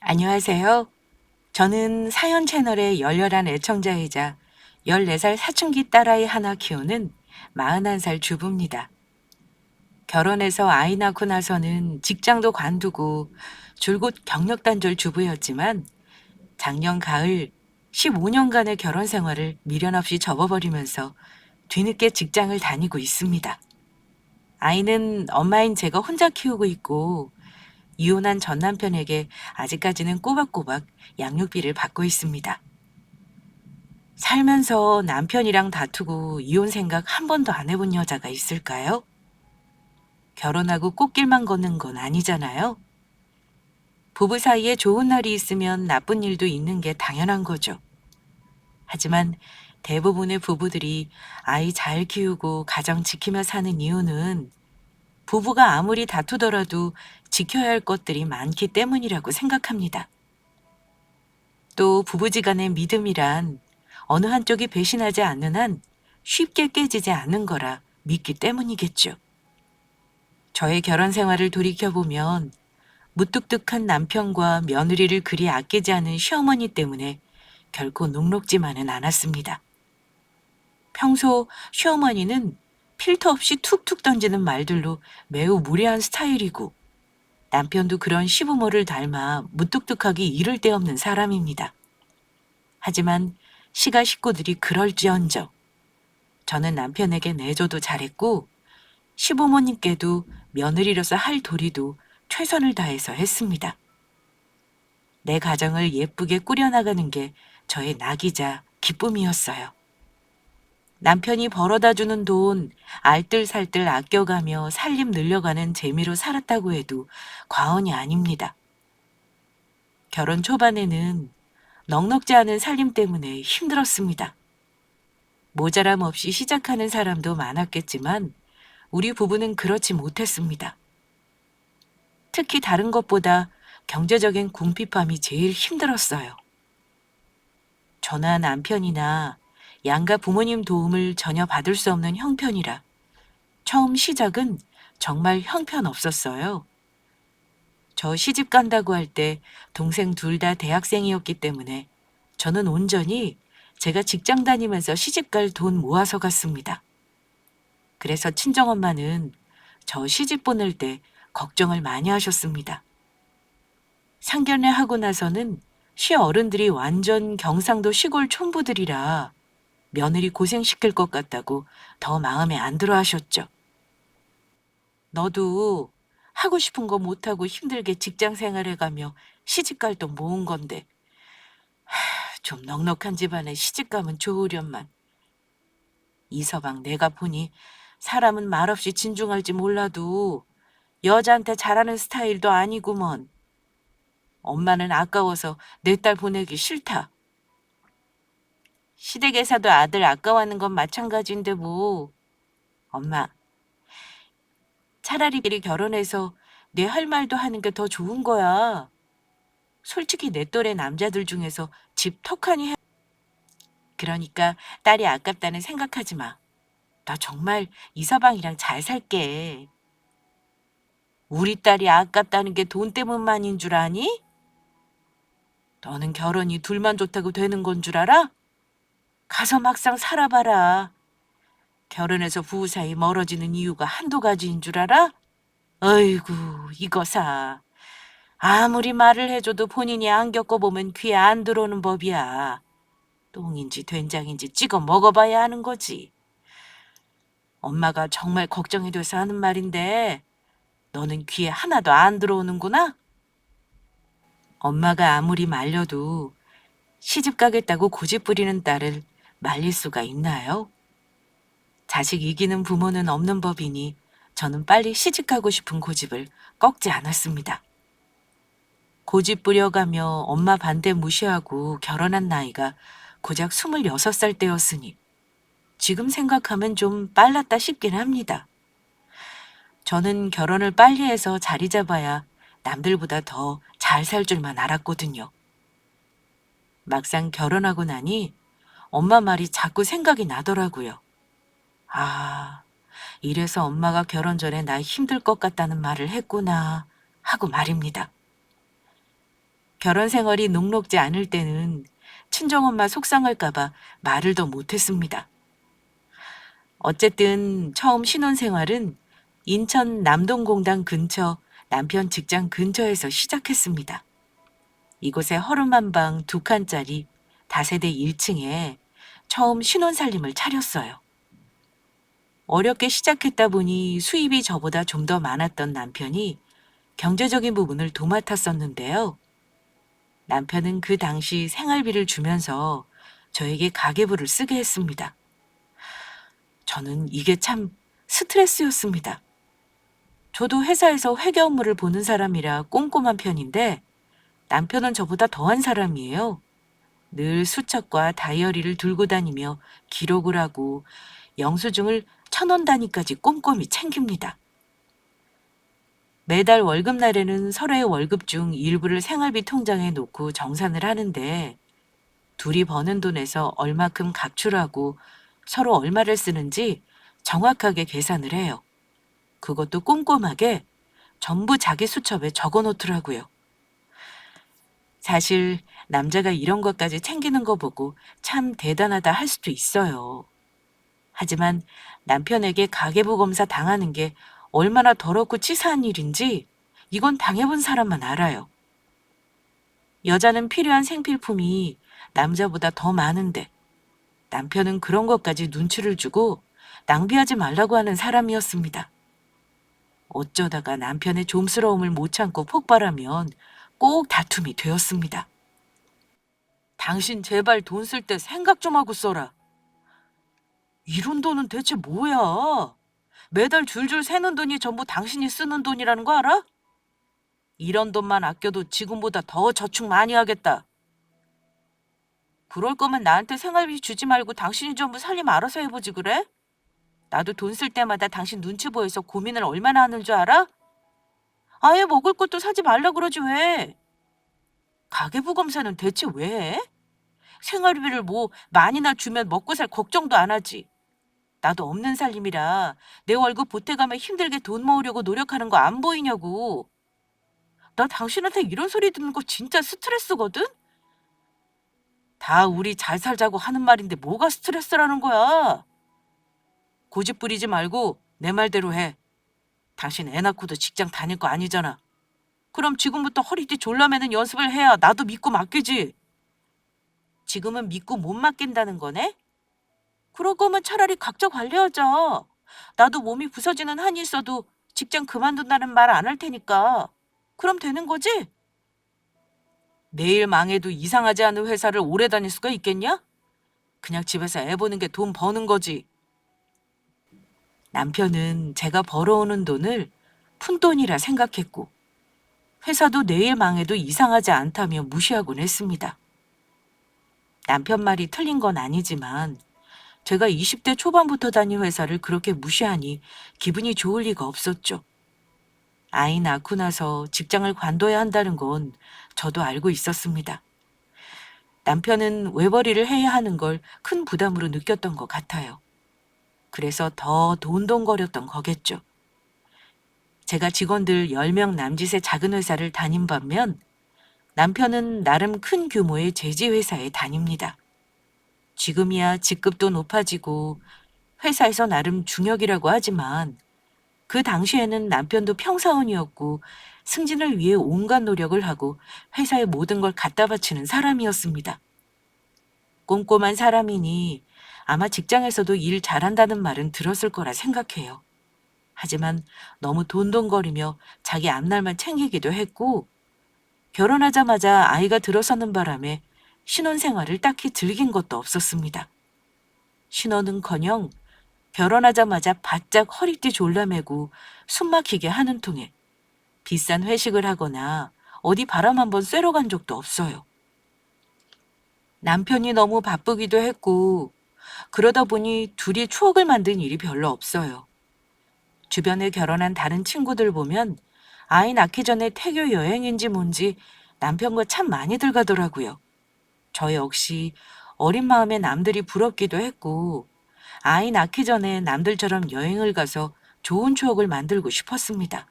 안녕하세요. 저는 사연 채널의 열렬한 애청자이자 14살 사춘기 딸아이 하나 키우는 41살 주부입니다. 결혼해서 아이 낳고 나서는 직장도 관두고 줄곧 경력단절 주부였지만 작년 가을 15년간의 결혼 생활을 미련 없이 접어버리면서 뒤늦게 직장을 다니고 있습니다. 아이는 엄마인 제가 혼자 키우고 있고 이혼한 전 남편에게 아직까지는 꼬박꼬박 양육비를 받고 있습니다. 살면서 남편이랑 다투고 이혼 생각 한 번도 안 해본 여자가 있을까요? 결혼하고 꽃길만 걷는 건 아니잖아요. 부부 사이에 좋은 날이 있으면 나쁜 일도 있는 게 당연한 거죠. 하지만 대부분의 부부들이 아이 잘 키우고 가정 지키며 사는 이유는 부부가 아무리 다투더라도 지켜야 할 것들이 많기 때문이라고 생각합니다. 또 부부지간의 믿음이란 어느 한쪽이 배신하지 않는 한 쉽게 깨지지 않는 거라 믿기 때문이겠죠. 저의 결혼 생활을 돌이켜보면 무뚝뚝한 남편과 며느리를 그리 아끼지 않은 시어머니 때문에 결코 녹록지만은 않았습니다. 평소 시어머니는 필터 없이 툭툭 던지는 말들로 매우 무례한 스타일이고 남편도 그런 시부모를 닮아 무뚝뚝하기 이를 데 없는 사람입니다. 하지만 시가 식구들이 그럴지언정 저는 남편에게 내조도 잘했고 시부모님께도 며느리로서 할 도리도 최선을 다해서 했습니다. 내 가정을 예쁘게 꾸려나가는 게 저의 낙이자 기쁨이었어요. 남편이 벌어다 주는 돈 알뜰살뜰 아껴가며 살림 늘려가는 재미로 살았다고 해도 과언이 아닙니다. 결혼 초반에는 넉넉지 않은 살림 때문에 힘들었습니다. 모자람 없이 시작하는 사람도 많았겠지만 우리 부부는 그렇지 못했습니다. 특히 다른 것보다 경제적인 궁핍함이 제일 힘들었어요. 저나 남편이나 양가 부모님 도움을 전혀 받을 수 없는 형편이라 처음 시작은 정말 형편없었어요. 저 시집 간다고 할 때 동생 둘 다 대학생이었기 때문에 저는 온전히 제가 직장 다니면서 시집 갈 돈 모아서 갔습니다. 그래서 친정엄마는 저 시집 보낼 때 걱정을 많이 하셨습니다. 상견례 하고 나서는 시어른들이 완전 경상도 시골 촌부들이라 며느리 고생시킬 것 같다고 더 마음에 안 들어 하셨죠. 너도 하고 싶은 거 못하고 힘들게 직장 생활해가며 시집 갈 돈 모은 건데 좀 넉넉한 집안에 시집 가면 좋으련만. 이 서방 내가 보니 사람은 말없이 진중할지 몰라도 여자한테 잘하는 스타일도 아니구먼. 엄마는 아까워서 내 딸 보내기 싫다. 시댁에서도 아들 아까워하는 건 마찬가지인데 뭐. 엄마, 차라리 미리 결혼해서 내 할 말도 하는 게 더 좋은 거야. 솔직히 내 또래 남자들 중에서 집 턱하니 해. 그러니까 딸이 아깝다는 생각하지 마. 나 정말 이 서방이랑 잘 살게. 우리 딸이 아깝다는 게 돈 때문만인 줄 아니? 너는 결혼이 둘만 좋다고 되는 건 줄 알아? 가서 막상 살아봐라. 결혼해서 부부 사이 멀어지는 이유가 한두 가지인 줄 알아? 어이구, 이거사. 아무리 말을 해줘도 본인이 안 겪어보면 귀에 안 들어오는 법이야. 똥인지 된장인지 찍어 먹어봐야 하는 거지. 엄마가 정말 걱정이 돼서 하는 말인데 너는 귀에 하나도 안 들어오는구나? 엄마가 아무리 말려도 시집 가겠다고 고집 부리는 딸을 말릴 수가 있나요? 자식 이기는 부모는 없는 법이니 저는 빨리 시집가고 싶은 고집을 꺾지 않았습니다. 고집 부려가며 엄마 반대 무시하고 결혼한 나이가 고작 26살 때였으니 지금 생각하면 좀 빨랐다 싶긴 합니다. 저는 결혼을 빨리 해서 자리 잡아야 남들보다 더 잘 살 줄만 알았거든요. 막상 결혼하고 나니 엄마 말이 자꾸 생각이 나더라고요. 아, 이래서 엄마가 결혼 전에 나 힘들 것 같다는 말을 했구나 하고 말입니다. 결혼 생활이 녹록지 않을 때는 친정엄마 속상할까봐 말을 더 못했습니다. 어쨌든 처음 신혼생활은 인천 남동공단 근처 남편 직장 근처에서 시작했습니다. 이곳에 허름한 방 2칸짜리 다세대 1층에 처음 신혼살림을 차렸어요. 어렵게 시작했다 보니 수입이 저보다 좀 더 많았던 남편이 경제적인 부분을 도맡았었는데요. 남편은 그 당시 생활비를 주면서 저에게 가계부를 쓰게 했습니다. 저는 이게 참 스트레스였습니다. 저도 회사에서 회계 업무를 보는 사람이라 꼼꼼한 편인데 남편은 저보다 더한 사람이에요. 늘 수첩과 다이어리를 들고 다니며 기록을 하고 영수증을 1,000원 단위까지 꼼꼼히 챙깁니다. 매달 월급날에는 서로의 월급 중 일부를 생활비 통장에 놓고 정산을 하는데 둘이 버는 돈에서 얼마큼 각출하고 서로 얼마를 쓰는지 정확하게 계산을 해요. 그것도 꼼꼼하게 전부 자기 수첩에 적어 놓더라고요. 사실 남자가 이런 것까지 챙기는 거 보고 참 대단하다 할 수도 있어요. 하지만 남편에게 가계부 검사 당하는 게 얼마나 더럽고 치사한 일인지 이건 당해본 사람만 알아요. 여자는 필요한 생필품이 남자보다 더 많은데 남편은 그런 것까지 눈치를 주고 낭비하지 말라고 하는 사람이었습니다. 어쩌다가 남편의 좀스러움을 못 참고 폭발하면 꼭 다툼이 되었습니다. 당신 제발 돈 쓸 때 생각 좀 하고 써라. 이런 돈은 대체 뭐야? 매달 줄줄 새는 돈이 전부 당신이 쓰는 돈이라는 거 알아? 이런 돈만 아껴도 지금보다 더 저축 많이 하겠다. 그럴 거면 나한테 생활비 주지 말고 당신이 전부 살림 알아서 해보지 그래? 나도 돈 쓸 때마다 당신 눈치 보여서 고민을 얼마나 하는 줄 알아? 아예 먹을 것도 사지 말라 그러지 왜? 가계부 검사는 대체 왜 해? 생활비를 뭐 많이나 주면 먹고 살 걱정도 안 하지. 나도 없는 살림이라 내 월급 보태가며 힘들게 돈 모으려고 노력하는 거 안 보이냐고. 나 당신한테 이런 소리 듣는 거 진짜 스트레스거든? 다 우리 잘 살자고 하는 말인데 뭐가 스트레스라는 거야? 고집 부리지 말고 내 말대로 해. 당신 애 낳고도 직장 다닐 거 아니잖아. 그럼 지금부터 허리띠 졸라매는 연습을 해야 나도 믿고 맡기지. 지금은 믿고 못 맡긴다는 거네? 그럴 거면 차라리 각자 관리하자. 나도 몸이 부서지는 한이 있어도 직장 그만둔다는 말 안 할 테니까. 그럼 되는 거지? 내일 망해도 이상하지 않은 회사를 오래 다닐 수가 있겠냐? 그냥 집에서 애 보는 게 돈 버는 거지. 남편은 제가 벌어오는 돈을 푼돈이라 생각했고 회사도 내일 망해도 이상하지 않다며 무시하곤 했습니다. 남편 말이 틀린 건 아니지만 제가 20대 초반부터 다닌 회사를 그렇게 무시하니 기분이 좋을 리가 없었죠. 아이 낳고 나서 직장을 관둬야 한다는 건 저도 알고 있었습니다. 남편은 외벌이를 해야 하는 걸 큰 부담으로 느꼈던 것 같아요. 그래서 더 돈돈거렸던 거겠죠. 제가 직원들 10명 남짓의 작은 회사를 다닌 반면 남편은 나름 큰 규모의 제지회사에 다닙니다. 지금이야 직급도 높아지고 회사에서 나름 중역이라고 하지만 그 당시에는 남편도 평사원이었고 승진을 위해 온갖 노력을 하고 회사의 모든 걸 갖다 바치는 사람이었습니다. 꼼꼼한 사람이니 아마 직장에서도 일 잘한다는 말은 들었을 거라 생각해요. 하지만 너무 돈돈거리며 자기 앞날만 챙기기도 했고 결혼하자마자 아이가 들어서는 바람에 신혼생활을 딱히 즐긴 것도 없었습니다. 신혼은커녕 결혼하자마자 바짝 허리띠 졸라매고 숨막히게 하는 통에 비싼 회식을 하거나 어디 바람 한번 쐬러 간 적도 없어요. 남편이 너무 바쁘기도 했고 그러다 보니 둘이 추억을 만든 일이 별로 없어요. 주변에 결혼한 다른 친구들 보면 아이 낳기 전에 태교 여행인지 뭔지 남편과 참 많이들 가더라고요. 저 역시 어린 마음에 남들이 부럽기도 했고 아이 낳기 전에 남들처럼 여행을 가서 좋은 추억을 만들고 싶었습니다.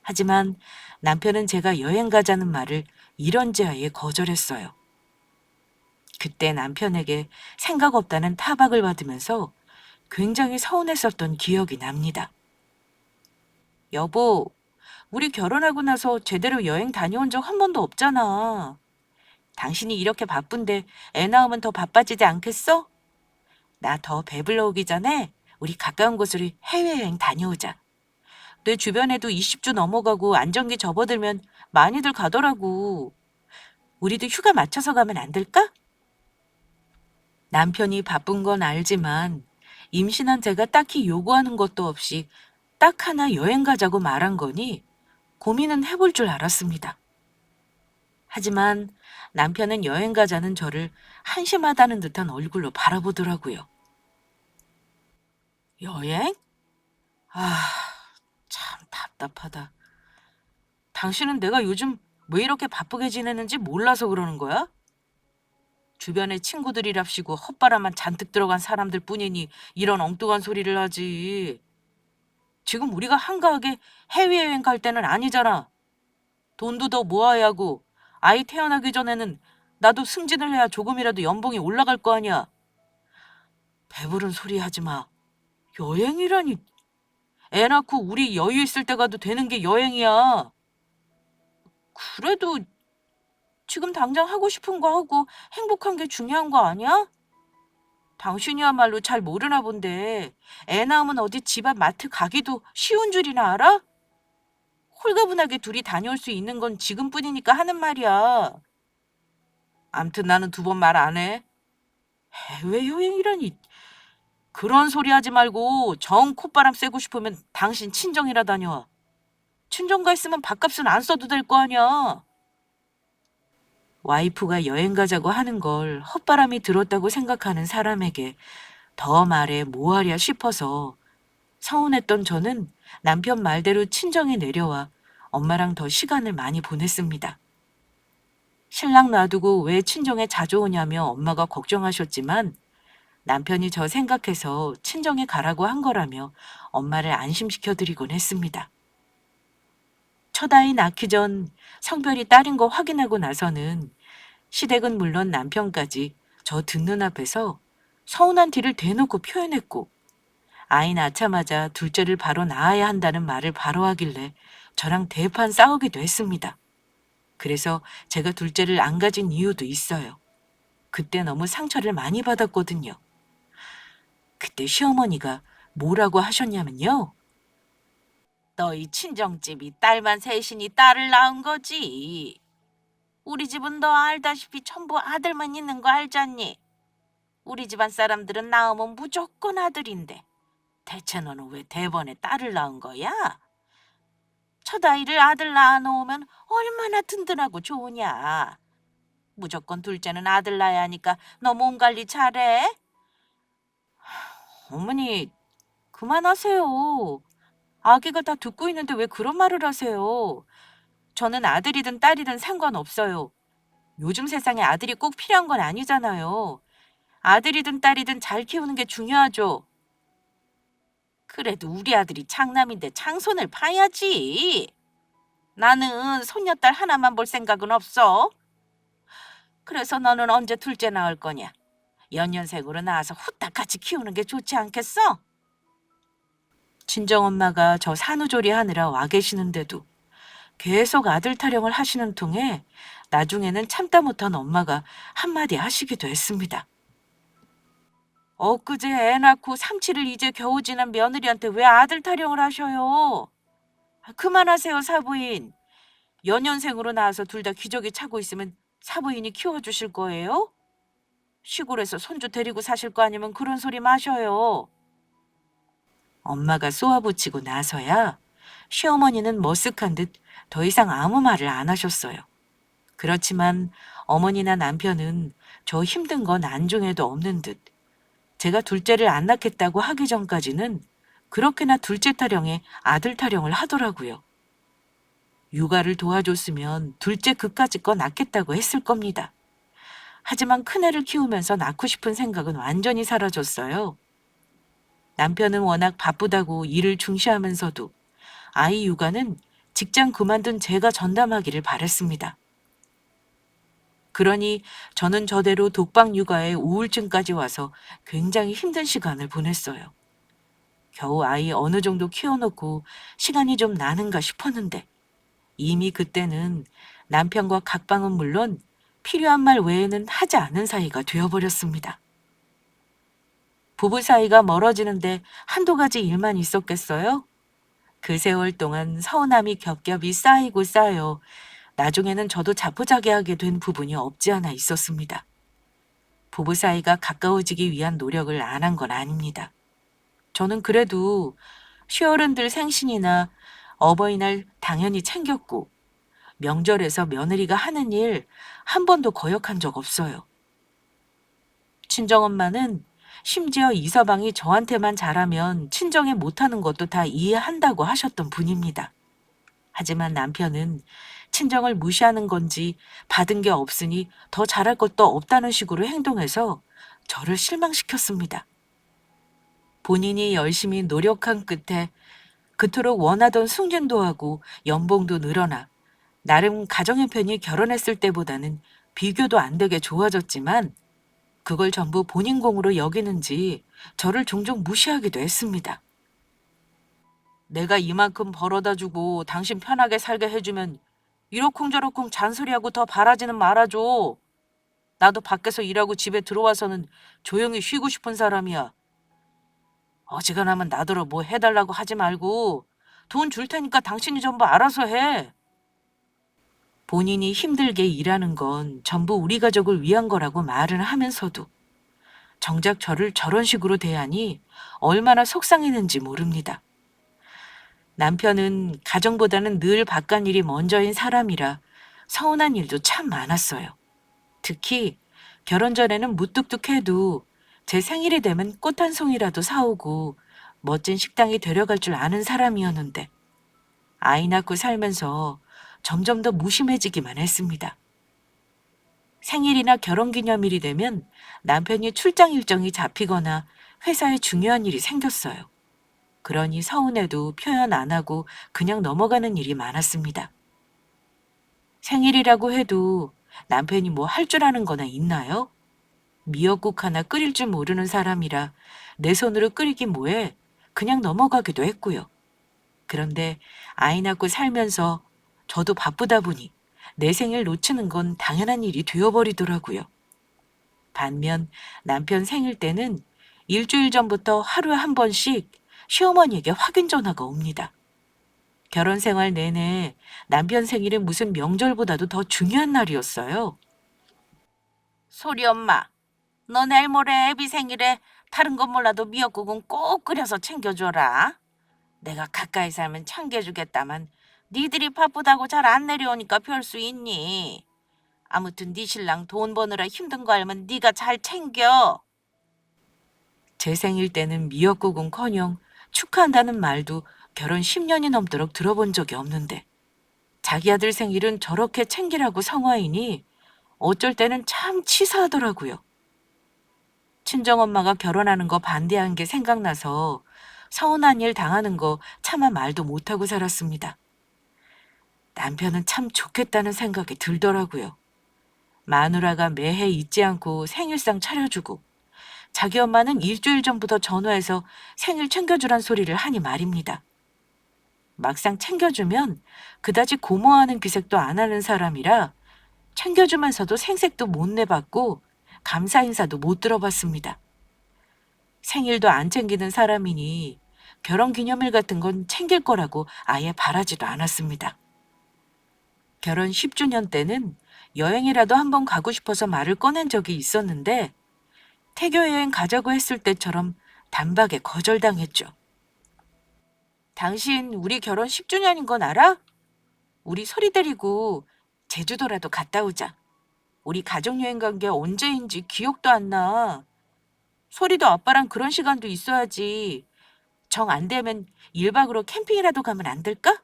하지만 남편은 제가 여행 가자는 말을 이런 제안에 거절했어요. 그때 남편에게 생각 없다는 타박을 받으면서 굉장히 서운했었던 기억이 납니다. 여보, 우리 결혼하고 나서 제대로 여행 다녀온 적 한 번도 없잖아. 당신이 이렇게 바쁜데 애 낳으면 더 바빠지지 않겠어? 나 더 배불러 오기 전에 우리 가까운 곳으로 해외여행 다녀오자. 내 주변에도 20주 넘어가고 안정기 접어들면 많이들 가더라고. 우리도 휴가 맞춰서 가면 안 될까? 남편이 바쁜 건 알지만 임신한 제가 딱히 요구하는 것도 없이 딱 하나 여행 가자고 말한 거니 고민은 해볼 줄 알았습니다. 하지만 남편은 여행 가자는 저를 한심하다는 듯한 얼굴로 바라보더라고요. 여행? 아, 참 답답하다. 당신은 내가 요즘 왜 이렇게 바쁘게 지내는지 몰라서 그러는 거야? 주변에 친구들이랍시고 헛바람만 잔뜩 들어간 사람들 뿐이니 이런 엉뚱한 소리를 하지. 지금 우리가 한가하게 해외여행 갈 때는 아니잖아. 돈도 더 모아야 하고 아이 태어나기 전에는 나도 승진을 해야 조금이라도 연봉이 올라갈 거 아니야. 배부른 소리 하지 마. 여행이라니. 애 낳고 우리 여유 있을 때 가도 되는 게 여행이야. 그래도 지금 당장 하고 싶은 거 하고 행복한 게 중요한 거 아니야? 당신이야말로 잘 모르나 본데 애 낳으면 어디 집안 마트 가기도 쉬운 줄이나 알아? 홀가분하게 둘이 다녀올 수 있는 건 지금뿐이니까 하는 말이야. 암튼 나는 두 번 말 안 해. 해외여행이라니. 그런 소리 하지 말고 정 콧바람 쐬고 싶으면 당신 친정이라 다녀와. 친정 가 있으면 밥값은 안 써도 될 거 아니야. 와이프가 여행 가자고 하는 걸 헛바람이 들었다고 생각하는 사람에게 더 말해 뭐하랴 싶어서 서운했던 저는 남편 말대로 친정에 내려와 엄마랑 더 시간을 많이 보냈습니다. 신랑 놔두고 왜 친정에 자주 오냐며 엄마가 걱정하셨지만 남편이 저 생각해서 친정에 가라고 한 거라며 엄마를 안심시켜드리곤 했습니다. 첫 아이 낳기 전 성별이 딸인 거 확인하고 나서는 시댁은 물론 남편까지 저 듣는 앞에서 서운한 티를 대놓고 표현했고 아이 낳자마자 둘째를 바로 낳아야 한다는 말을 바로 하길래 저랑 대판 싸우기도 했습니다. 그래서 제가 둘째를 안 가진 이유도 있어요. 그때 너무 상처를 많이 받았거든요. 그때 시어머니가 뭐라고 하셨냐면요. 너희 친정집이 딸만 셋이니 딸을 낳은 거지. 우리 집은 너 알다시피 전부 아들만 있는 거 알잖니? 우리 집안 사람들은 낳으면 무조건 아들인데 대체 너는 왜 대번에 딸을 낳은 거야? 첫 아이를 아들 낳아 놓으면 얼마나 든든하고 좋으냐. 무조건 둘째는 아들 낳아야 하니까 너 몸 관리 잘해? 어머니, 그만하세요. 아기가 다 듣고 있는데 왜 그런 말을 하세요? 저는 아들이든 딸이든 상관없어요. 요즘 세상에 아들이 꼭 필요한 건 아니잖아요. 아들이든 딸이든 잘 키우는 게 중요하죠. 그래도 우리 아들이 장남인데 장손을 파야지. 나는 손녀딸 하나만 볼 생각은 없어. 그래서 너는 언제 둘째 낳을 거냐? 연년생으로 낳아서 후딱 같이 키우는 게 좋지 않겠어? 친정엄마가 저 산후조리 하느라 와 계시는데도 계속 아들 타령을 하시는 통에 나중에는 참다 못한 엄마가 한마디 하시기도 했습니다. 엊그제 애 낳고 37을 이제 겨우 지난 며느리한테 왜 아들 타령을 하셔요? 그만하세요, 사부인. 연년생으로 낳아서 둘 다 기저귀 차고 있으면 사부인이 키워주실 거예요? 시골에서 손주 데리고 사실 거 아니면 그런 소리 마셔요. 엄마가 쏘아붙이고 나서야 시어머니는 머쓱한 듯 더 이상 아무 말을 안 하셨어요. 그렇지만 어머니나 남편은 저 힘든 건 안중에도 없는 듯 제가 둘째를 안 낳겠다고 하기 전까지는 그렇게나 둘째 타령에 아들 타령을 하더라고요. 육아를 도와줬으면 둘째 그까짓 거 낳겠다고 했을 겁니다. 하지만 큰애를 키우면서 낳고 싶은 생각은 완전히 사라졌어요. 남편은 워낙 바쁘다고 일을 중시하면서도 아이 육아는 직장 그만둔 제가 전담하기를 바랬습니다. 그러니 저는 저대로 독박 육아에 우울증까지 와서 굉장히 힘든 시간을 보냈어요. 겨우 아이 어느 정도 키워놓고 시간이 좀 나는가 싶었는데 이미 그때는 남편과 각방은 물론 필요한 말 외에는 하지 않은 사이가 되어버렸습니다. 부부 사이가 멀어지는데 한두 가지 일만 있었겠어요? 그 세월 동안 서운함이 겹겹이 쌓이고 쌓여 나중에는 저도 자포자기하게 된 부분이 없지 않아 있었습니다. 부부 사이가 가까워지기 위한 노력을 안 한 건 아닙니다. 저는 그래도 시어른들 생신이나 어버이날 당연히 챙겼고 명절에서 며느리가 하는 일 한 번도 거역한 적 없어요. 친정엄마는 심지어 이서방이 저한테만 잘하면 친정에 못하는 것도 다 이해한다고 하셨던 분입니다. 하지만 남편은 친정을 무시하는 건지 받은 게 없으니 더 잘할 것도 없다는 식으로 행동해서 저를 실망시켰습니다. 본인이 열심히 노력한 끝에 그토록 원하던 승진도 하고 연봉도 늘어나 나름 가정 형편이 결혼했을 때보다는 비교도 안 되게 좋아졌지만 그걸 전부 본인 공으로 여기는지 저를 종종 무시하기도 했습니다. 내가 이만큼 벌어다 주고 당신 편하게 살게 해주면 이러쿵저러쿵 잔소리하고 더 바라지는 말아줘. 나도 밖에서 일하고 집에 들어와서는 조용히 쉬고 싶은 사람이야. 어지간하면 나더러 뭐 해달라고 하지 말고 돈 줄 테니까 당신이 전부 알아서 해. 본인이 힘들게 일하는 건 전부 우리 가족을 위한 거라고 말을 하면서도 정작 저를 저런 식으로 대하니 얼마나 속상했는지 모릅니다. 남편은 가정보다는 늘 바깥일이 먼저인 사람이라 서운한 일도 참 많았어요. 특히 결혼 전에는 무뚝뚝해도 제 생일이 되면 꽃 한 송이라도 사오고 멋진 식당에 데려갈 줄 아는 사람이었는데 아이 낳고 살면서 점점 더 무심해지기만 했습니다. 생일이나 결혼기념일이 되면 남편이 출장 일정이 잡히거나 회사에 중요한 일이 생겼어요. 그러니 서운해도 표현 안 하고 그냥 넘어가는 일이 많았습니다. 생일이라고 해도 남편이 뭐 할 줄 아는 거나 있나요? 미역국 하나 끓일 줄 모르는 사람이라 내 손으로 끓이긴 뭐해 그냥 넘어가기도 했고요. 그런데 아이 낳고 살면서 저도 바쁘다 보니 내 생일 놓치는 건 당연한 일이 되어버리더라고요. 반면 남편 생일 때는 일주일 전부터 하루에 한 번씩 시어머니에게 확인 전화가 옵니다. 결혼 생활 내내 남편 생일은 무슨 명절보다도 더 중요한 날이었어요. 소리 엄마, 너 내일 모레 애비 생일에 다른 건 몰라도 미역국은 꼭 끓여서 챙겨줘라. 내가 가까이 살면 챙겨주겠다만 니들이 바쁘다고 잘 안 내려오니까 별 수 있니? 아무튼 네 신랑 돈 버느라 힘든 거 알면 네가 잘 챙겨. 제 생일 때는 미역국은커녕 축하한다는 말도 결혼 10년이 넘도록 들어본 적이 없는데 자기 아들 생일은 저렇게 챙기라고 성화이니 어쩔 때는 참 치사하더라고요. 친정엄마가 결혼하는 거 반대한 게 생각나서 서운한 일 당하는 거 차마 말도 못하고 살았습니다. 남편은 참 좋겠다는 생각이 들더라고요. 마누라가 매해 잊지 않고 생일상 차려주고 자기 엄마는 일주일 전부터 전화해서 생일 챙겨주란 소리를 하니 말입니다. 막상 챙겨주면 그다지 고마워하는 기색도 안 하는 사람이라 챙겨주면서도 생색도 못 내봤고 감사 인사도 못 들어봤습니다. 생일도 안 챙기는 사람이니 결혼기념일 같은 건 챙길 거라고 아예 바라지도 않았습니다. 결혼 10주년 때는 여행이라도 한번 가고 싶어서 말을 꺼낸 적이 있었는데 태교 여행 가자고 했을 때처럼 단박에 거절당했죠. 당신 우리 결혼 10주년인 건 알아? 우리 소리 데리고 제주도라도 갔다 오자. 우리 가족여행 간 게 언제인지 기억도 안 나. 소리도 아빠랑 그런 시간도 있어야지. 정 안 되면 1박으로 캠핑이라도 가면 안 될까?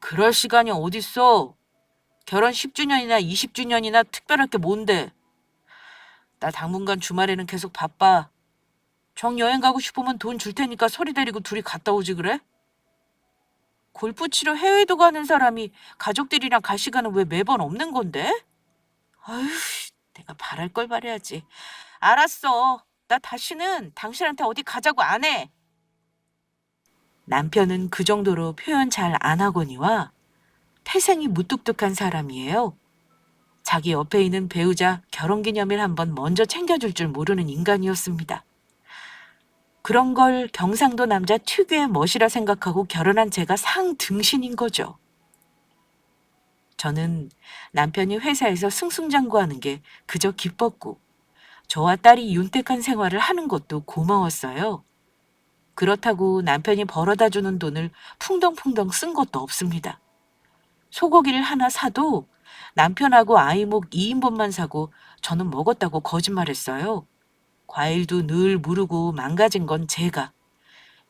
그럴 시간이 어딨어. 결혼 10주년이나 20주년이나 특별할 게 뭔데. 나 당분간 주말에는 계속 바빠. 정 여행 가고 싶으면 돈 줄 테니까 소리 데리고 둘이 갔다 오지 그래? 골프 치러 해외도 가는 사람이 가족들이랑 갈 시간은 왜 매번 없는 건데? 아휴, 내가 바랄 걸 바래야지. 알았어. 나 다시는 당신한테 어디 가자고 안 해. 남편은 그 정도로 표현 잘 안 하거니와 태생이 무뚝뚝한 사람이에요. 자기 옆에 있는 배우자 결혼기념일 한번 먼저 챙겨줄 줄 모르는 인간이었습니다. 그런 걸 경상도 남자 특유의 멋이라 생각하고 결혼한 제가 상등신인 거죠. 저는 남편이 회사에서 승승장구하는 게 그저 기뻤고 저와 딸이 윤택한 생활을 하는 것도 고마웠어요. 그렇다고 남편이 벌어다 주는 돈을 풍덩풍덩 쓴 것도 없습니다. 소고기를 하나 사도 남편하고 아이 목 2인분만 사고 저는 먹었다고 거짓말했어요. 과일도 늘 무르고 망가진 건 제가,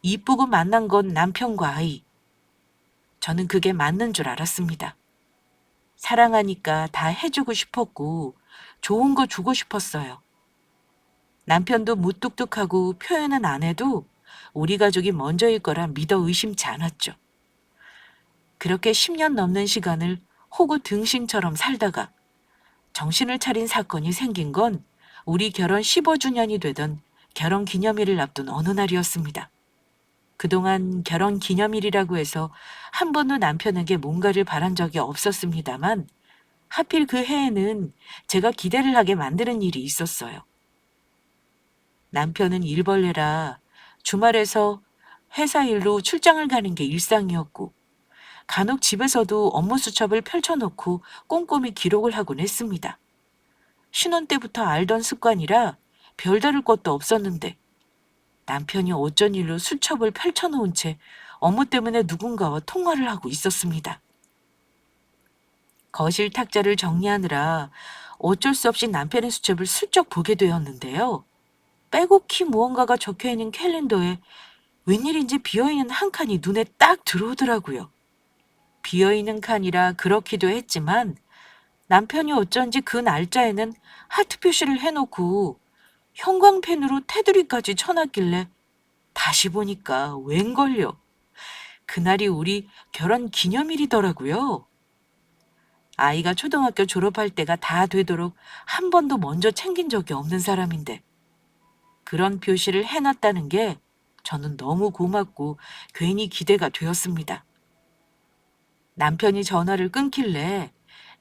이쁘고 만난 건 남편과 아이. 저는 그게 맞는 줄 알았습니다. 사랑하니까 다 해주고 싶었고 좋은 거 주고 싶었어요. 남편도 무뚝뚝하고 표현은 안 해도 우리 가족이 먼저일 거라 믿어 의심치 않았죠. 그렇게 10년 넘는 시간을 호구 등신처럼 살다가 정신을 차린 사건이 생긴 건 우리 결혼 15주년이 되던 결혼 기념일을 앞둔 어느 날이었습니다. 그동안 결혼 기념일이라고 해서 한 번도 남편에게 뭔가를 바란 적이 없었습니다만 하필 그 해에는 제가 기대를 하게 만드는 일이 있었어요. 남편은 일벌레라 주말에서 회사 일로 출장을 가는 게 일상이었고 간혹 집에서도 업무 수첩을 펼쳐놓고 꼼꼼히 기록을 하곤 했습니다. 신혼 때부터 알던 습관이라 별다를 것도 없었는데 남편이 어쩐 일로 수첩을 펼쳐놓은 채 업무 때문에 누군가와 통화를 하고 있었습니다. 거실 탁자를 정리하느라 어쩔 수 없이 남편의 수첩을 슬쩍 보게 되었는데요. 빼곡히 무언가가 적혀있는 캘린더에 웬일인지 비어있는 한 칸이 눈에 딱 들어오더라고요. 비어있는 칸이라 그렇기도 했지만 남편이 어쩐지 그 날짜에는 하트 표시를 해놓고 형광펜으로 테두리까지 쳐놨길래 다시 보니까 웬걸요. 그날이 우리 결혼 기념일이더라고요. 아이가 초등학교 졸업할 때가 다 되도록 한 번도 먼저 챙긴 적이 없는 사람인데 그런 표시를 해놨다는 게 저는 너무 고맙고 괜히 기대가 되었습니다. 남편이 전화를 끊길래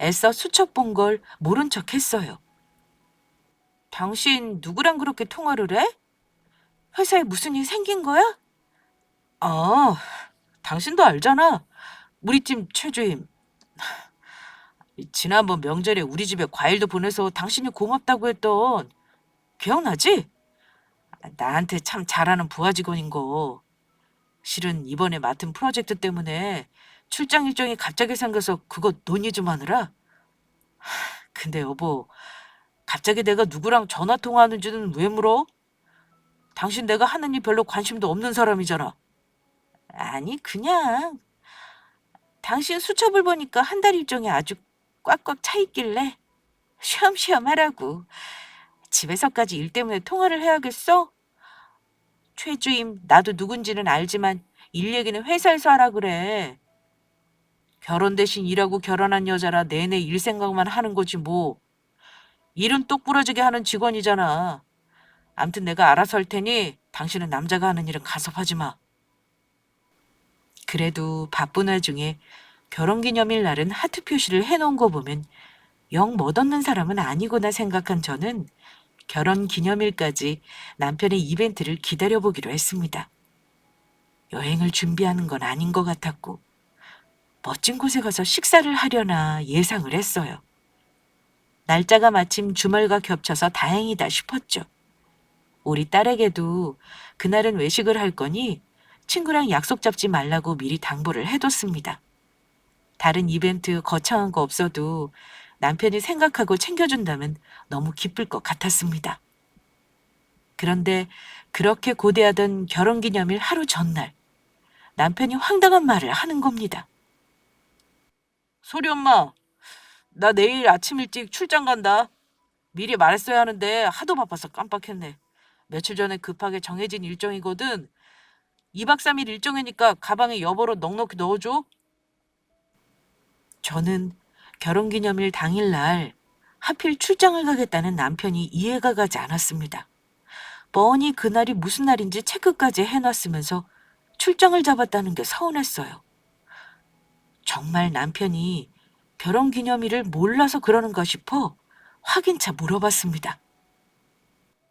애써 수첩 본 걸 모른 척 했어요. 당신 누구랑 그렇게 통화를 해? 회사에 무슨 일 생긴 거야? 아, 당신도 알잖아. 우리 팀 최주임. 지난번 명절에 우리 집에 과일도 보내서 당신이 고맙다고 했던 기억나지? 나한테 참 잘하는 부하 직원인 거. 실은 이번에 맡은 프로젝트 때문에 출장 일정이 갑자기 생겨서 그거 논의 좀 하느라. 근데 여보, 갑자기 내가 누구랑 전화 통화하는지는 왜 물어? 당신 내가 하는 일 별로 관심도 없는 사람이잖아. 아니, 그냥 당신 수첩을 보니까 한 달 일정이 아주 꽉꽉 차 있길래 쉬엄쉬엄 하라고. 집에서까지 일 때문에 통화를 해야겠어? 최주임, 나도 누군지는 알지만 일 얘기는 회사에서 하라 그래. 결혼 대신 일하고 결혼한 여자라 내내 일 생각만 하는 거지 뭐. 일은 똑부러지게 하는 직원이잖아. 암튼 내가 알아서 할 테니 당신은 남자가 하는 일은 간섭하지 마. 그래도 바쁜 와중에 결혼기념일 날은 하트 표시를 해놓은 거 보면 영 멋없는 사람은 아니구나 생각한 저는 결혼기념일까지 남편의 이벤트를 기다려보기로 했습니다. 여행을 준비하는 건 아닌 것 같았고 멋진 곳에 가서 식사를 하려나 예상을 했어요. 날짜가 마침 주말과 겹쳐서 다행이다 싶었죠. 우리 딸에게도 그날은 외식을 할 거니 친구랑 약속 잡지 말라고 미리 당부를 해뒀습니다. 다른 이벤트 거창한 거 없어도 남편이 생각하고 챙겨준다면 너무 기쁠 것 같았습니다. 그런데 그렇게 고대하던 결혼기념일 하루 전날 남편이 황당한 말을 하는 겁니다. 소리 엄마, 나 내일 아침 일찍 출장 간다. 미리 말했어야 하는데 하도 바빠서 깜빡했네. 며칠 전에 급하게 정해진 일정이거든. 2박 3일 일정이니까 가방에 여보로 넉넉히 넣어줘. 저는 결혼기념일 당일날 하필 출장을 가겠다는 남편이 이해가 가지 않았습니다. 뻔히 그날이 무슨 날인지 체크까지 해놨으면서 출장을 잡았다는 게 서운했어요. 정말 남편이 결혼기념일을 몰라서 그러는가 싶어 확인차 물어봤습니다.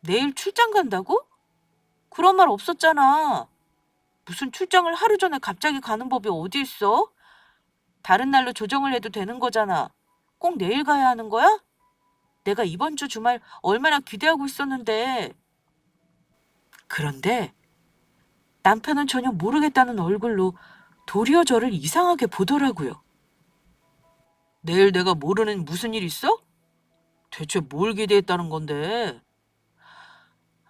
내일 출장 간다고? 그런 말 없었잖아. 무슨 출장을 하루 전에 갑자기 가는 법이 어디 있어? 다른 날로 조정을 해도 되는 거잖아. 꼭 내일 가야 하는 거야? 내가 이번 주 주말 얼마나 기대하고 있었는데. 그런데 남편은 전혀 모르겠다는 얼굴로 도리어 저를 이상하게 보더라고요. 내일 내가 모르는 무슨 일 있어? 대체 뭘 기대했다는 건데?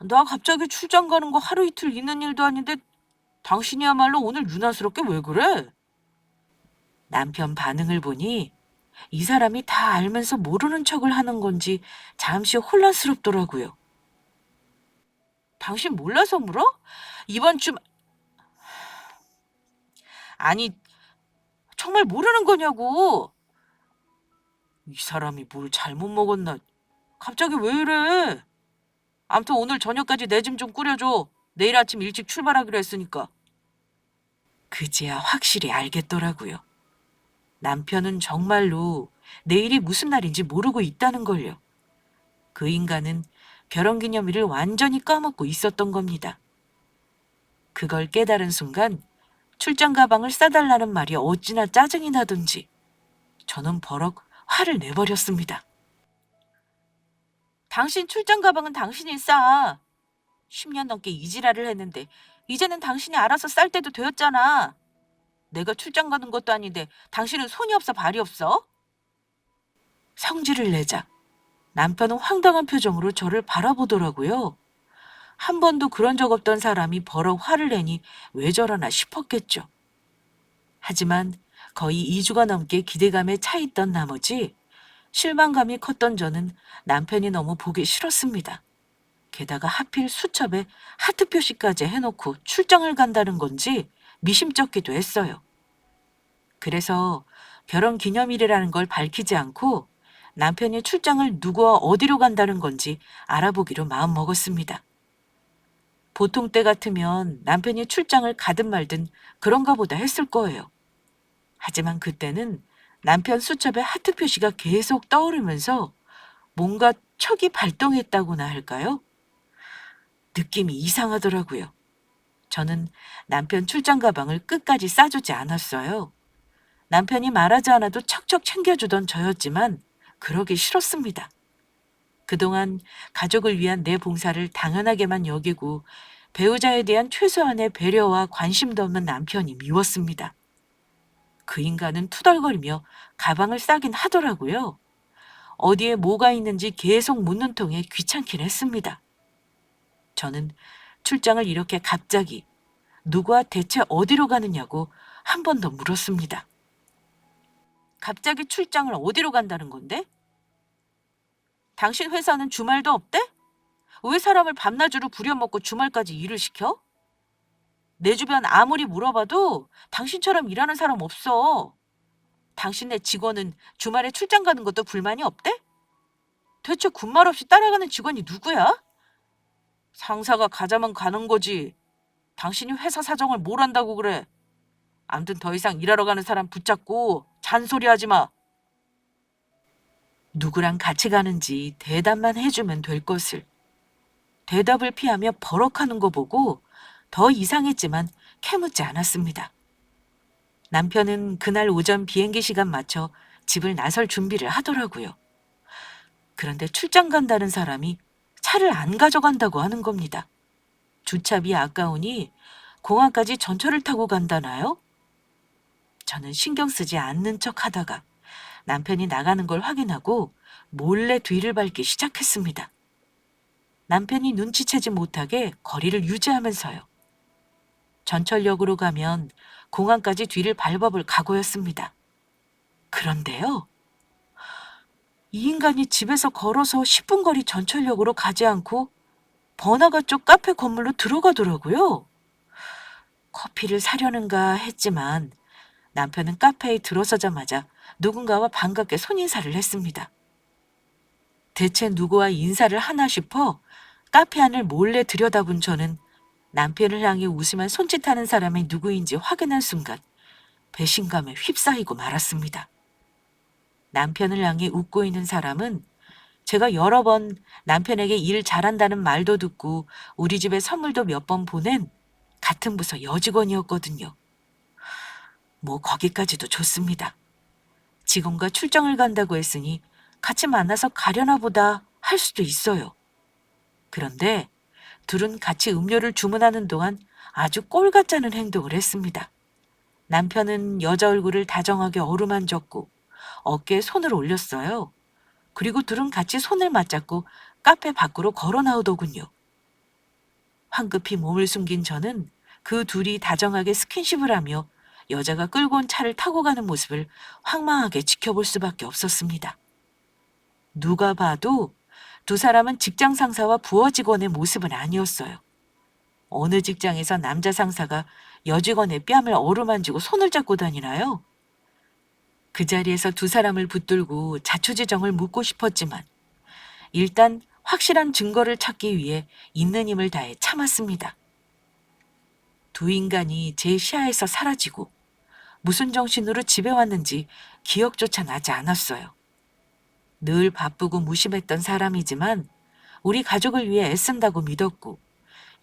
나 갑자기 출장 가는 거 하루 이틀 있는 일도 아닌데 당신이야말로 오늘 유난스럽게 왜 그래? 남편 반응을 보니 이 사람이 다 알면서 모르는 척을 하는 건지 잠시 혼란스럽더라고요. 당신 몰라서 물어? 이번 주 아니 정말 모르는 거냐고. 이 사람이 뭘 잘못 먹었나? 갑자기 왜 이래? 아무튼 오늘 저녁까지 내 짐 좀 꾸려줘. 내일 아침 일찍 출발하기로 했으니까. 그제야 확실히 알겠더라고요. 남편은 정말로 내일이 무슨 날인지 모르고 있다는 걸요. 그 인간은 결혼기념일을 완전히 까먹고 있었던 겁니다. 그걸 깨달은 순간 출장 가방을 싸달라는 말이 어찌나 짜증이 나던지 저는 버럭 화를 내버렸습니다. 당신 출장 가방은 당신이 싸. 10년 넘게 이 지랄을 했는데 이제는 당신이 알아서 쌀 때도 되었잖아. 내가 출장 가는 것도 아닌데 당신은 손이 없어 발이 없어? 성질을 내자 남편은 황당한 표정으로 저를 바라보더라고요. 한 번도 그런 적 없던 사람이 버럭 화를 내니 왜 저러나 싶었겠죠. 하지만 거의 2주가 넘게 기대감에 차 있던 나머지 실망감이 컸던 저는 남편이 너무 보기 싫었습니다. 게다가 하필 수첩에 하트 표시까지 해놓고 출장을 간다는 건지 미심쩍기도 했어요. 그래서 결혼 기념일이라는 걸 밝히지 않고 남편이 출장을 누구와 어디로 간다는 건지 알아보기로 마음먹었습니다. 보통 때 같으면 남편이 출장을 가든 말든 그런가 보다 했을 거예요. 하지만 그때는 남편 수첩에 하트 표시가 계속 떠오르면서 뭔가 촉이 발동했다고나 할까요? 느낌이 이상하더라고요. 저는 남편 출장 가방을 끝까지 싸주지 않았어요. 남편이 말하지 않아도 척척 챙겨주던 저였지만 그러기 싫었습니다. 그동안 가족을 위한 내 봉사를 당연하게만 여기고 배우자에 대한 최소한의 배려와 관심도 없는 남편이 미웠습니다. 그 인간은 투덜거리며 가방을 싸긴 하더라고요. 어디에 뭐가 있는지 계속 묻는 통에 귀찮긴 했습니다. 저는 출장을 이렇게 갑자기 누구와 대체 어디로 가느냐고 한 번 더 물었습니다. 갑자기 출장을 어디로 간다는 건데? 당신 회사는 주말도 없대? 왜 사람을 밤낮으로 부려먹고 주말까지 일을 시켜? 내 주변 아무리 물어봐도 당신처럼 일하는 사람 없어. 당신네 직원은 주말에 출장 가는 것도 불만이 없대? 대체 군말 없이 따라가는 직원이 누구야? 상사가 가자면 가는 거지. 당신이 회사 사정을 뭘 안다고 그래. 암튼 더 이상 일하러 가는 사람 붙잡고 잔소리하지 마. 누구랑 같이 가는지 대답만 해주면 될 것을. 대답을 피하며 버럭하는 거 보고 더 이상했지만 캐묻지 않았습니다. 남편은 그날 오전 비행기 시간 맞춰 집을 나설 준비를 하더라고요. 그런데 출장 간다는 사람이 차를 안 가져간다고 하는 겁니다. 주차비 아까우니 공항까지 전철을 타고 간다나요? 저는 신경 쓰지 않는 척 하다가 남편이 나가는 걸 확인하고 몰래 뒤를 밟기 시작했습니다. 남편이 눈치채지 못하게 거리를 유지하면서요. 전철역으로 가면 공항까지 뒤를 밟아볼 각오였습니다. 그런데요. 이 인간이 집에서 걸어서 10분 거리 전철역으로 가지 않고 번화가 쪽 카페 건물로 들어가더라고요. 커피를 사려는가 했지만 남편은 카페에 들어서자마자 누군가와 반갑게 손인사를 했습니다. 대체 누구와 인사를 하나 싶어 카페 안을 몰래 들여다본 저는 남편을 향해 웃으며 손짓하는 사람이 누구인지 확인한 순간 배신감에 휩싸이고 말았습니다. 남편을 향해 웃고 있는 사람은 제가 여러 번 남편에게 일 잘한다는 말도 듣고 우리 집에 선물도 몇 번 보낸 같은 부서 여직원이었거든요. 뭐 거기까지도 좋습니다. 직원과 출장을 간다고 했으니 같이 만나서 가려나 보다 할 수도 있어요. 그런데 둘은 같이 음료를 주문하는 동안 아주 꼴 같지 않은 행동을 했습니다. 남편은 여자 얼굴을 다정하게 어루만졌고 어깨에 손을 올렸어요. 그리고 둘은 같이 손을 맞잡고 카페 밖으로 걸어 나오더군요. 황급히 몸을 숨긴 저는 그 둘이 다정하게 스킨십을 하며 여자가 끌고 온 차를 타고 가는 모습을 황망하게 지켜볼 수밖에 없었습니다. 누가 봐도 두 사람은 직장 상사와 부하 직원의 모습은 아니었어요. 어느 직장에서 남자 상사가 여직원의 뺨을 어루만지고 손을 잡고 다니나요? 그 자리에서 두 사람을 붙들고 자초지정을 묻고 싶었지만 일단 확실한 증거를 찾기 위해 있는 힘을 다해 참았습니다. 두 인간이 제 시야에서 사라지고 무슨 정신으로 집에 왔는지 기억조차 나지 않았어요. 늘 바쁘고 무심했던 사람이지만 우리 가족을 위해 애쓴다고 믿었고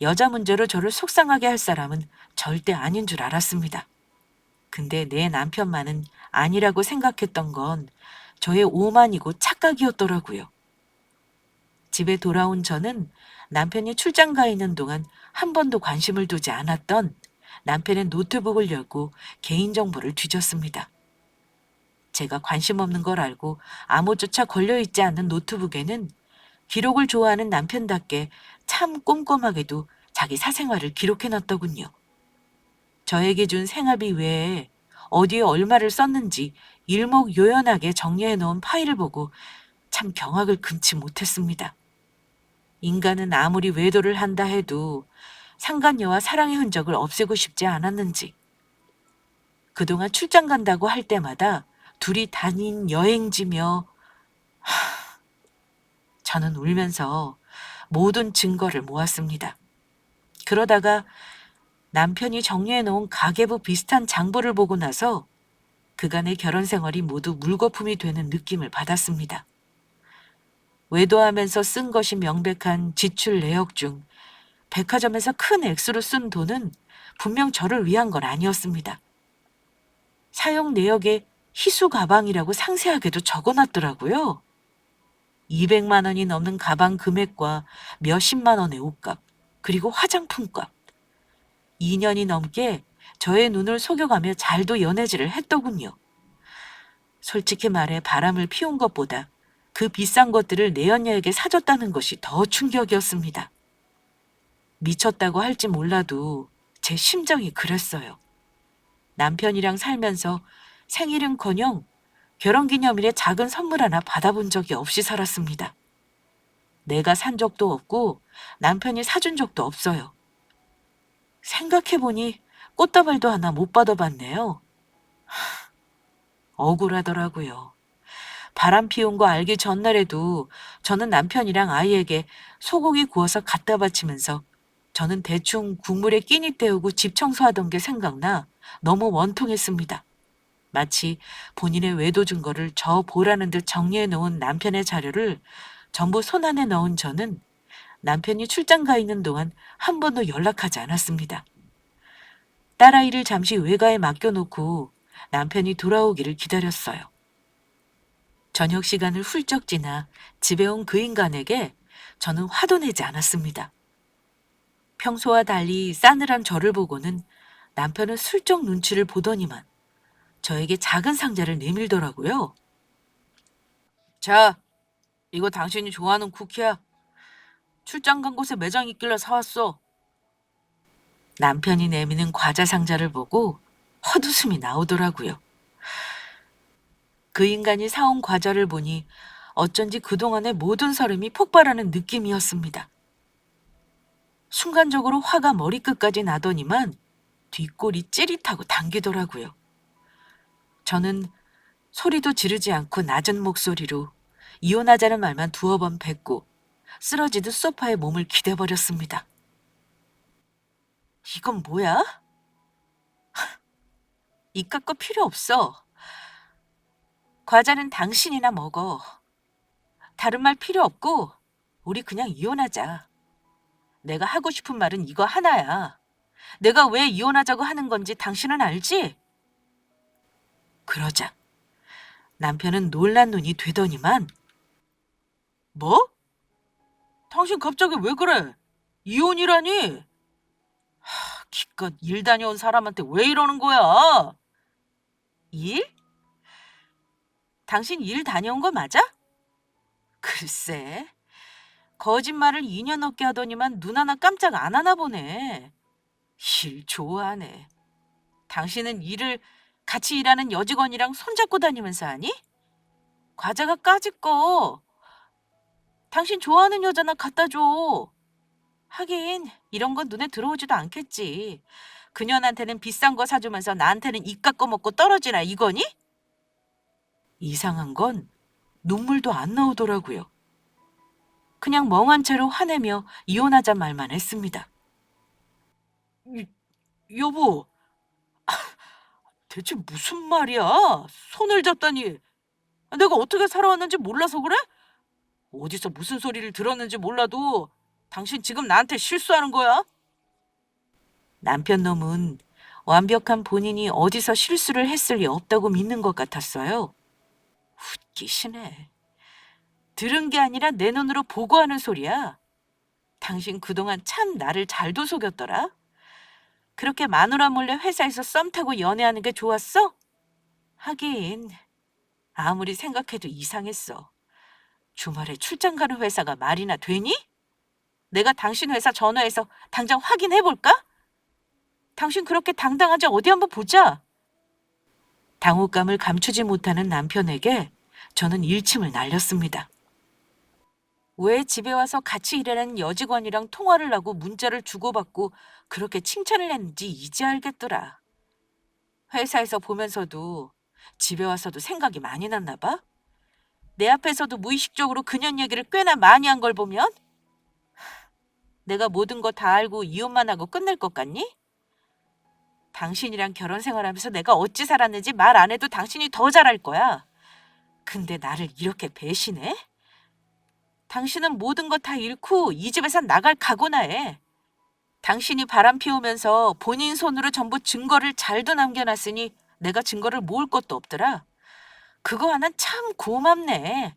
여자 문제로 저를 속상하게 할 사람은 절대 아닌 줄 알았습니다. 근데 내 남편만은 아니라고 생각했던 건 저의 오만이고 착각이었더라고요. 집에 돌아온 저는 남편이 출장 가 있는 동안 한 번도 관심을 두지 않았던 남편의 노트북을 열고 개인정보를 뒤졌습니다. 제가 관심 없는 걸 알고 아무조차 걸려있지 않는 노트북에는 기록을 좋아하는 남편답게 참 꼼꼼하게도 자기 사생활을 기록해놨더군요. 저에게 준 생활비 외에 어디에 얼마를 썼는지 일목요연하게 정리해놓은 파일을 보고 참 경악을 금치 못했습니다. 인간은 아무리 외도를 한다 해도 상간녀와 사랑의 흔적을 없애고 싶지 않았는지 그동안 출장 간다고 할 때마다 둘이 다닌 여행지며 저는 울면서 모든 증거를 모았습니다. 그러다가 남편이 정리해놓은 가계부 비슷한 장부를 보고 나서 그간의 결혼 생활이 모두 물거품이 되는 느낌을 받았습니다. 외도하면서 쓴 것이 명백한 지출 내역 중 백화점에서 큰 액수로 쓴 돈은 분명 저를 위한 건 아니었습니다. 사용 내역에 희수 가방이라고 상세하게도 적어놨더라고요. 200만 원이 넘는 가방 금액과 몇십만 원의 옷값, 그리고 화장품값. 2년이 넘게 저의 눈을 속여가며 잘도 연애질을 했더군요. 솔직히 말해 바람을 피운 것보다 그 비싼 것들을 내연녀에게 사줬다는 것이 더 충격이었습니다. 미쳤다고 할지 몰라도 제 심정이 그랬어요. 남편이랑 살면서 생일은커녕 결혼기념일에 작은 선물 하나 받아본 적이 없이 살았습니다. 내가 산 적도 없고 남편이 사준 적도 없어요. 생각해보니 꽃다발도 하나 못 받아봤네요. 억울하더라고요. 바람 피운 거 알기 전날에도 저는 남편이랑 아이에게 소고기 구워서 갖다 바치면서 저는 대충 국물에 끼니 때우고 집 청소하던 게 생각나 너무 원통했습니다. 마치 본인의 외도 증거를 저 보라는 듯 정리해 놓은 남편의 자료를 전부 손안에 넣은 저는 남편이 출장 가 있는 동안 한 번도 연락하지 않았습니다. 딸아이를 잠시 외가에 맡겨놓고 남편이 돌아오기를 기다렸어요. 저녁 시간을 훌쩍 지나 집에 온 그 인간에게 저는 화도 내지 않았습니다. 평소와 달리 싸늘한 저를 보고는 남편은 슬쩍 눈치를 보더니만 저에게 작은 상자를 내밀더라고요. 자, 이거 당신이 좋아하는 쿠키야. 출장 간 곳에 매장 있길래 사왔어. 남편이 내미는 과자 상자를 보고 헛웃음이 나오더라고요. 그 인간이 사온 과자를 보니 어쩐지 그동안의 모든 설렘이 폭발하는 느낌이었습니다. 순간적으로 화가 머리끝까지 나더니만 뒷골이 찌릿하고 당기더라고요. 저는 소리도 지르지 않고 낮은 목소리로 이혼하자는 말만 두어 번 뱉고 쓰러지듯 소파에 몸을 기대버렸습니다. 이건 뭐야? 이깟 거 필요 없어. 과자는 당신이나 먹어. 다른 말 필요 없고 우리 그냥 이혼하자. 내가 하고 싶은 말은 이거 하나야. 내가 왜 이혼하자고 하는 건지 당신은 알지? 그러자 남편은 놀란 눈이 되더니만 뭐? 당신 갑자기 왜 그래? 이혼이라니? 기껏 일 다녀온 사람한테 왜 이러는 거야? 일? 당신 일 다녀온 거 맞아? 글쎄, 거짓말을 2년 넘게 하더니만 눈 하나 깜짝 안 하나 보네. 일 좋아하네. 당신은 일을 같이 일하는 여직원이랑 손잡고 다니면서 하니? 과자가 까짓 거. 당신 좋아하는 여자나 갖다 줘. 하긴 이런 건 눈에 들어오지도 않겠지. 그년한테는 비싼 거 사주면서 나한테는 입 깎고 먹고 떨어지나 이거니? 이상한 건 눈물도 안 나오더라고요. 그냥 멍한 채로 화내며 이혼하자 말만 했습니다. 여보, 대체 무슨 말이야? 손을 잡다니. 내가 어떻게 살아왔는지 몰라서 그래? 어디서 무슨 소리를 들었는지 몰라도 당신 지금 나한테 실수하는 거야? 남편 놈은 완벽한 본인이 어디서 실수를 했을 리 없다고 믿는 것 같았어요. 웃기시네. 들은 게 아니라 내 눈으로 보고 하는 소리야. 당신 그동안 참 나를 잘도 속였더라. 그렇게 마누라 몰래 회사에서 썸 타고 연애하는 게 좋았어? 하긴 아무리 생각해도 이상했어. 주말에 출장 가는 회사가 말이나 되니? 내가 당신 회사 전화해서 당장 확인해 볼까? 당신 그렇게 당당하지 어디 한번 보자. 당혹감을 감추지 못하는 남편에게 저는 일침을 날렸습니다. 왜 집에 와서 같이 일하는 여직원이랑 통화를 하고 문자를 주고받고 그렇게 칭찬을 했는지 이제 알겠더라. 회사에서 보면서도 집에 와서도 생각이 많이 났나 봐? 내 앞에서도 무의식적으로 그년 얘기를 꽤나 많이 한 걸 보면 내가 모든 거 다 알고 이혼만 하고 끝낼 것 같니? 당신이랑 결혼 생활하면서 내가 어찌 살았는지 말 안 해도 당신이 더 잘할 거야. 근데 나를 이렇게 배신해? 당신은 모든 거 다 잃고 이 집에서 나갈 각오나 해. 당신이 바람 피우면서 본인 손으로 전부 증거를 잘도 남겨놨으니 내가 증거를 모을 것도 없더라. 그거 하나는 참 고맙네.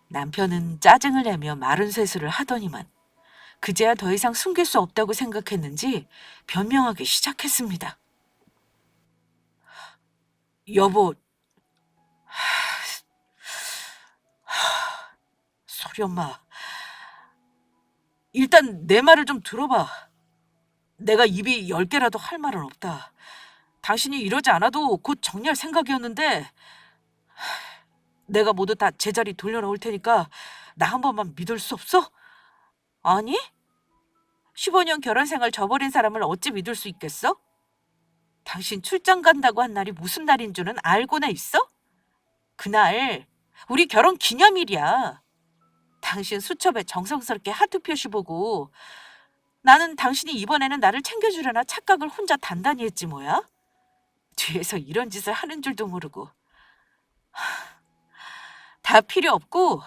남편은 짜증을 내며 마른 쇠수를 하더니만 그제야 더 이상 숨길 수 없다고 생각했는지 변명하기 시작했습니다. 여보, 소리 엄마. 일단 내 말을 좀 들어봐. 내가 입이 10개라도 할 말은 없다. 당신이 이러지 않아도 곧 정리할 생각이었는데 내가 모두 다 제자리 돌려놓을 테니까 나 한 번만 믿을 수 없어? 아니? 15년 결혼 생활 저버린 사람을 어찌 믿을 수 있겠어? 당신 출장 간다고 한 날이 무슨 날인 줄은 알고나 있어? 그날 우리 결혼 기념일이야. 당신 수첩에 정성스럽게 하트 표시 보고 나는 당신이 이번에는 나를 챙겨주려나 착각을 혼자 단단히 했지 뭐야? 뒤에서 이런 짓을 하는 줄도 모르고. 다 필요 없고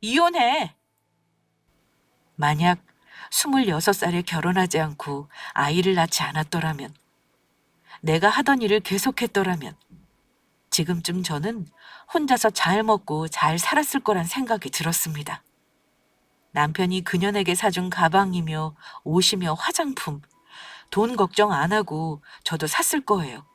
이혼해. 만약 26살에 결혼하지 않고 아이를 낳지 않았더라면, 내가 하던 일을 계속했더라면 지금쯤 저는 혼자서 잘 먹고 잘 살았을 거란 생각이 들었습니다. 남편이 그년에게 사준 가방이며 옷이며 화장품, 돈 걱정 안 하고 저도 샀을 거예요.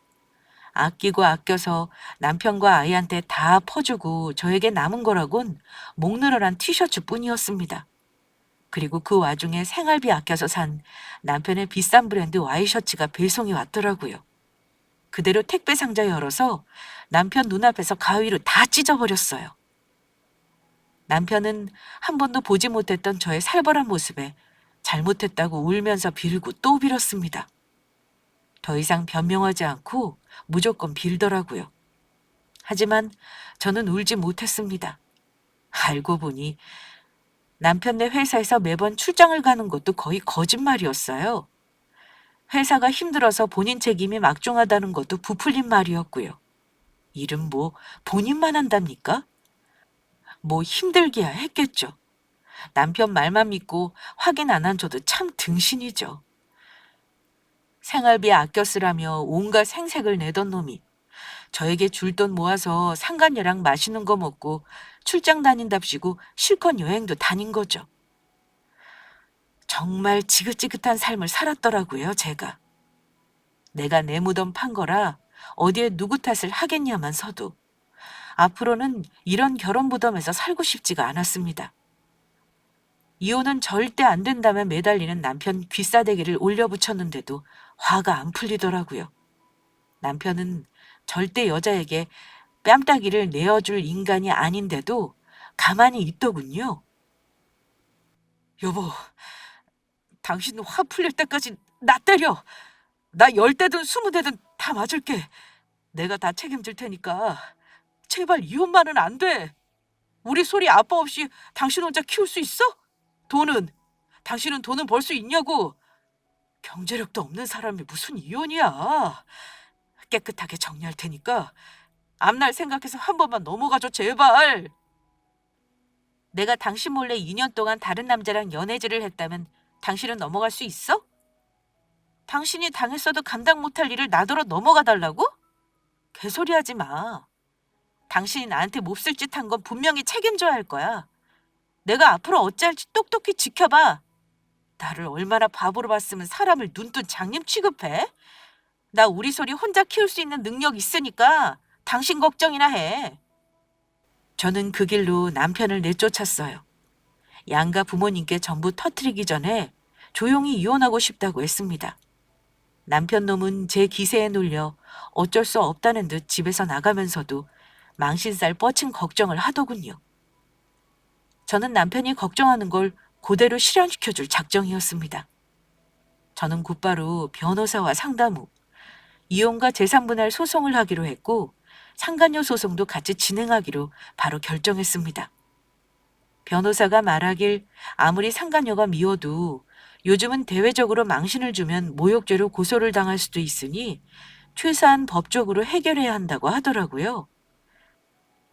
아끼고 아껴서 남편과 아이한테 다 퍼주고 저에게 남은 거라곤 목 늘어난 티셔츠뿐이었습니다. 그리고 그 와중에 생활비 아껴서 산 남편의 비싼 브랜드 와이셔츠가 배송이 왔더라고요. 그대로 택배 상자 열어서 남편 눈앞에서 가위로 다 찢어버렸어요. 남편은 한 번도 보지 못했던 저의 살벌한 모습에 잘못했다고 울면서 빌고 또 빌었습니다. 더 이상 변명하지 않고 무조건 빌더라고요. 하지만 저는 울지 못했습니다. 알고 보니 남편네 회사에서 매번 출장을 가는 것도 거의 거짓말이었어요. 회사가 힘들어서 본인 책임이 막중하다는 것도 부풀린 말이었고요. 일은 뭐 본인만 한답니까? 뭐 힘들기야 했겠죠. 남편 말만 믿고 확인 안 한 저도 참 등신이죠. 생활비 아껴 쓰라며 온갖 생색을 내던 놈이 저에게 줄 돈 모아서 상간녀랑 맛있는 거 먹고 출장 다닌답시고 실컷 여행도 다닌 거죠. 정말 지긋지긋한 삶을 살았더라고요, 제가. 내가 내 무덤 판 거라 어디에 누구 탓을 하겠냐만서도 앞으로는 이런 결혼 무덤에서 살고 싶지가 않았습니다. 이혼은 절대 안 된다며 매달리는 남편 귀싸대기를 올려붙였는데도 화가 안 풀리더라고요. 남편은 절대 여자에게 뺨따기를 내어줄 인간이 아닌데도 가만히 있더군요. 여보, 당신 화 풀릴 때까지 나 때려. 나 10대든 20대든 다 맞을게. 내가 다 책임질 테니까 제발 이혼만은 안 돼. 우리 소리 아빠 없이 당신 혼자 키울 수 있어? 당신은 돈은 벌 수 있냐고. 경제력도 없는 사람이 무슨 이혼이야. 깨끗하게 정리할 테니까 앞날 생각해서 한 번만 넘어가줘, 제발. 내가 당신 몰래 2년 동안 다른 남자랑 연애질을 했다면 당신은 넘어갈 수 있어? 당신이 당했어도 감당 못할 일을 나더러 넘어가 달라고? 개소리 하지 마. 당신이 나한테 몹쓸 짓 한 건 분명히 책임져야 할 거야. 내가 앞으로 어찌할지 똑똑히 지켜봐. 나를 얼마나 바보로 봤으면 사람을 눈뜬 장님 취급해? 나 우리 소리 혼자 키울 수 있는 능력 있으니까 당신 걱정이나 해. 저는 그 길로 남편을 내쫓았어요. 양가 부모님께 전부 터뜨리기 전에 조용히 이혼하고 싶다고 했습니다. 남편 놈은 제 기세에 놀려 어쩔 수 없다는 듯 집에서 나가면서도 망신살 뻗친 걱정을 하더군요. 저는 남편이 걱정하는 걸 그대로 실현시켜줄 작정이었습니다. 저는 곧바로 변호사와 상담 후 이혼과 재산분할 소송을 하기로 했고 상간녀 소송도 같이 진행하기로 바로 결정했습니다. 변호사가 말하길 아무리 상간녀가 미워도 요즘은 대외적으로 망신을 주면 모욕죄로 고소를 당할 수도 있으니 최소한 법적으로 해결해야 한다고 하더라고요.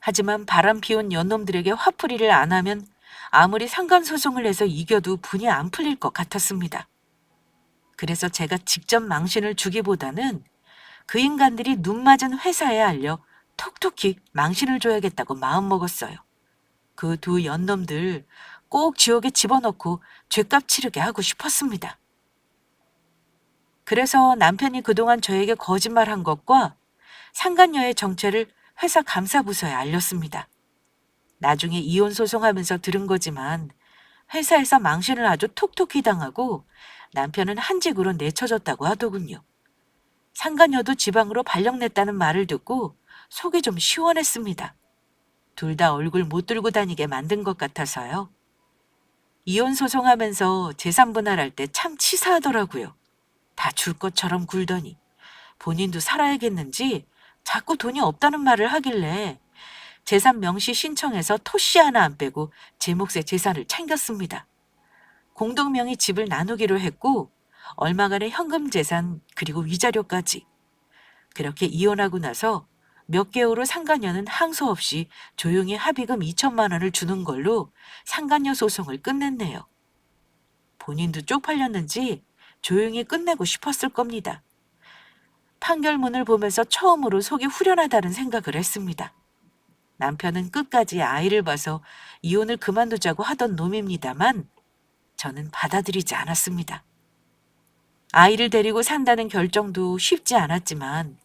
하지만 바람 피운 연놈들에게 화풀이를 안 하면 아무리 상간소송을 해서 이겨도 분이 안 풀릴 것 같았습니다. 그래서 제가 직접 망신을 주기보다는 그 인간들이 눈 맞은 회사에 알려 톡톡히 망신을 줘야겠다고 마음먹었어요. 그 두 연놈들 꼭 지옥에 집어넣고 죗값 치르게 하고 싶었습니다. 그래서 남편이 그동안 저에게 거짓말한 것과 상간녀의 정체를 회사 감사부서에 알렸습니다. 나중에 이혼 소송하면서 들은 거지만 회사에서 망신을 아주 톡톡히 당하고 남편은 한직으로 내쳐졌다고 하더군요. 상간녀도 지방으로 발령냈다는 말을 듣고 속이 좀 시원했습니다. 둘 다 얼굴 못 들고 다니게 만든 것 같아서요. 이혼 소송하면서 재산 분할할 때 참 치사하더라고요. 다 줄 것처럼 굴더니 본인도 살아야겠는지 자꾸 돈이 없다는 말을 하길래 재산 명시 신청해서 토씨 하나 안 빼고 제 몫의 재산을 챙겼습니다. 공동명의 집을 나누기로 했고 얼마간의 현금 재산 그리고 위자료까지. 그렇게 이혼하고 나서 몇 개월 후 상간녀는 항소 없이 조용히 합의금 2천만 원을 주는 걸로 상간녀 소송을 끝냈네요. 본인도 쪽팔렸는지 조용히 끝내고 싶었을 겁니다. 판결문을 보면서 처음으로 속이 후련하다는 생각을 했습니다. 남편은 끝까지 아이를 봐서 이혼을 그만두자고 하던 놈입니다만 저는 받아들이지 않았습니다. 아이를 데리고 산다는 결정도 쉽지 않았지만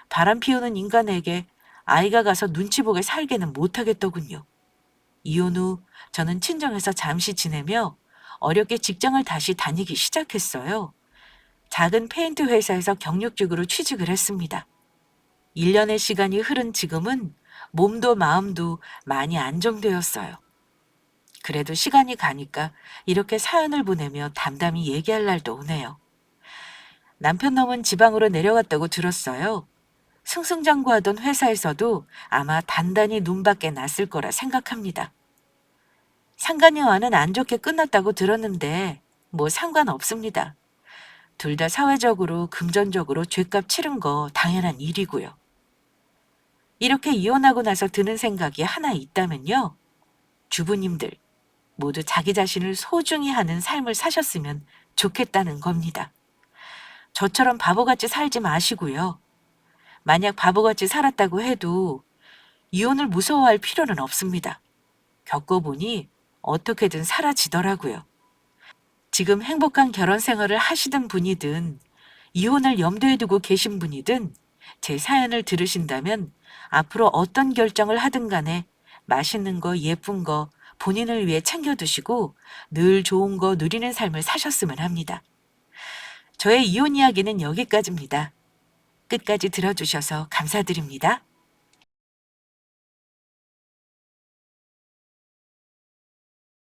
바람 피우는 인간에게 아이가 가서 눈치 보게 살게는 못하겠더군요. 이혼 후 저는 친정에서 잠시 지내며 어렵게 직장을 다시 다니기 시작했어요. 작은 페인트 회사에서 경력직으로 취직을 했습니다. 1년의 시간이 흐른 지금은 몸도 마음도 많이 안정되었어요. 그래도 시간이 가니까 이렇게 사연을 보내며 담담히 얘기할 날도 오네요. 남편 놈은 지방으로 내려갔다고 들었어요. 승승장구하던 회사에서도 아마 단단히 눈밖에 났을 거라 생각합니다. 상간녀와는 안 좋게 끝났다고 들었는데 뭐 상관없습니다. 둘 다 사회적으로 금전적으로 죗값 치른 거 당연한 일이고요. 이렇게 이혼하고 나서 드는 생각이 하나 있다면요. 주부님들 모두 자기 자신을 소중히 하는 삶을 사셨으면 좋겠다는 겁니다. 저처럼 바보같이 살지 마시고요. 만약 바보같이 살았다고 해도 이혼을 무서워할 필요는 없습니다. 겪어보니 어떻게든 사라지더라고요. 지금 행복한 결혼 생활을 하시던 분이든 이혼을 염두에 두고 계신 분이든 제 사연을 들으신다면 앞으로 어떤 결정을 하든 간에 맛있는 거, 예쁜 거 본인을 위해 챙겨두시고 늘 좋은 거 누리는 삶을 사셨으면 합니다. 저의 이혼 이야기는 여기까지입니다. 끝까지 들어주셔서 감사드립니다.